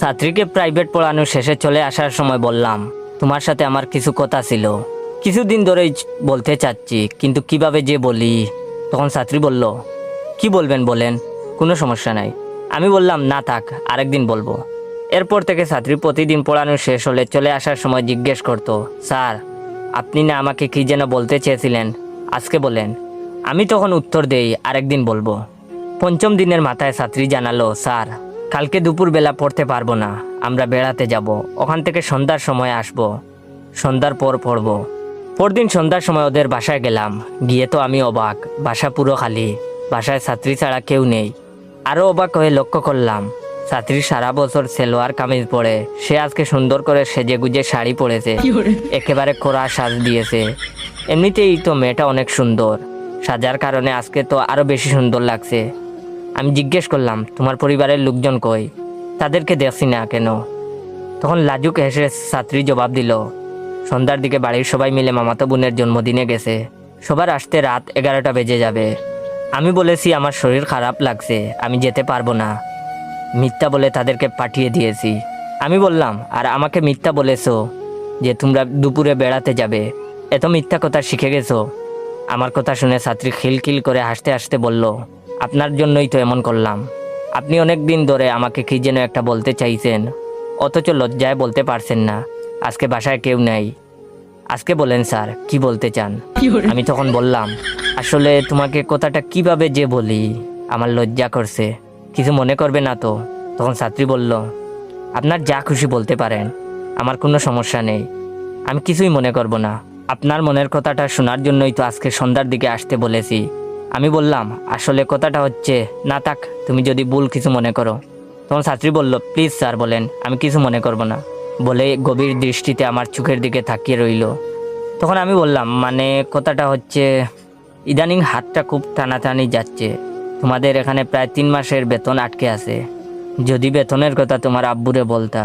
ছাত্রীকে প্রাইভেট পড়ানো শেষে চলে আসার সময় বললাম, তোমার সাথে আমার কিছু কথা ছিল, কিছুদিন ধরেই বলতে চাচ্ছি, কিন্তু কিভাবে যে বলি। তখন ছাত্রী বলল, কি বলবেন বলেন, কোনো সমস্যা নাই। আমি বললাম, না থাক, আরেকদিন বলবো। এরপর থেকে ছাত্রী প্রতিদিন পড়ানো শেষ হলে চলে আসার সময় জিজ্ঞেস করতো, স্যার আপনি না আমাকে কি যেন বলতে চেয়েছিলেন, আজকে বলেন। আমি তখন উত্তর দেই, আরেকদিন বলবো। পঞ্চম দিনের মাথায় ছাত্রী জানালো, স্যার কালকে দুপুরবেলা পড়তে পারবো না, আমরা বেড়াতে যাব, ওখান থেকে সন্ধ্যার সময় আসব, সন্ধ্যার পর পড়ব। পরদিন সন্ধ্যার সময় ওদের বাসায় গেলাম, গিয়ে তো আমি অবাক, বাসা পুরো খালি, বাসায় ছাত্রী ছাড়া কেউ নেই। আরও অবাক হয়ে লক্ষ্য করলাম, ছাত্রী সারা বছর সেলোয়ার কামিজ পরে, সে আজকে সুন্দর করে সেজে গুজে শাড়ি পরেছে, একেবারে কোরা সাজ দিয়েছে। এমনিতেই তো মেয়েটা অনেক সুন্দর, সাজার কারণে আজকে তো আরো বেশি সুন্দর লাগছে। আমি জিজ্ঞেস করলাম, তোমার পরিবারের লোকজন কই, তাদেরকে দেখছি না কেন? তখন লাজুক হেসে ছাত্রী জবাব দিল, সন্ধ্যার দিকে বাড়ির সবাই মিলে মামাতো বোনের জন্মদিনে গেছে, সবার আসতে রাত 11টা বেজে যাবে। আমি বলেছি আমার শরীর খারাপ লাগছে, আমি যেতে পারবো না, মিথ্যা বলে তাদেরকে পাঠিয়ে দিয়েছি। আমি বললাম, আর আমাকে মিথ্যা বলেছো যে তোমরা দুপুরে বেড়াতে যাবে, এত মিথ্যা কথা শিখে গেছো? আমার কথা শুনে ছাত্রী খিলখিল করে হাসতে হাসতে বলল, আপনার জন্যই তো এমন করলাম, আপনি অনেক দিন ধরে আমাকে কি যেন একটা বলতে চাইছেন, অথচ লজ্জায় বলতে পারছেন না, আজকে বাসায় কেউ নেই, আজকে বলেন স্যার কি বলতে চান। আমি তখন বললাম, আসলে তোমাকে কথাটা কিভাবে যে বলি, আমার লজ্জা করছে, কিছু মনে করবে না তো? তখন ছাত্রী বলল, আপনার যা খুশি বলতে পারেন, আমার কোনো সমস্যা নেই, আমি কিছুই মনে করব না, আপনার মনের কথাটা শোনার জন্যই তো আজকে সন্ধ্যার দিকে আসতে বলেছি। আমি বললাম, আসলে কথাটা হচ্ছে, না থাক, তুমি যদি ভুল কিছু মনে করো। তখন ছাত্রী বলল, প্লিজ স্যার বলেন, আমি কিছু মনে করব না, বলে গভীর দৃষ্টিতে আমার চোখের দিকে তাকিয়ে রইল। তখন আমি বললাম, মানে কথাটা হচ্ছে, ইদানিং হাতটা খুব টানাটানি যাচ্ছে, তোমাদের এখানে প্রায় 3 মাসের বেতন আটকে আছে, যদি বেতনের কথা তোমার আব্বুরে বলতা।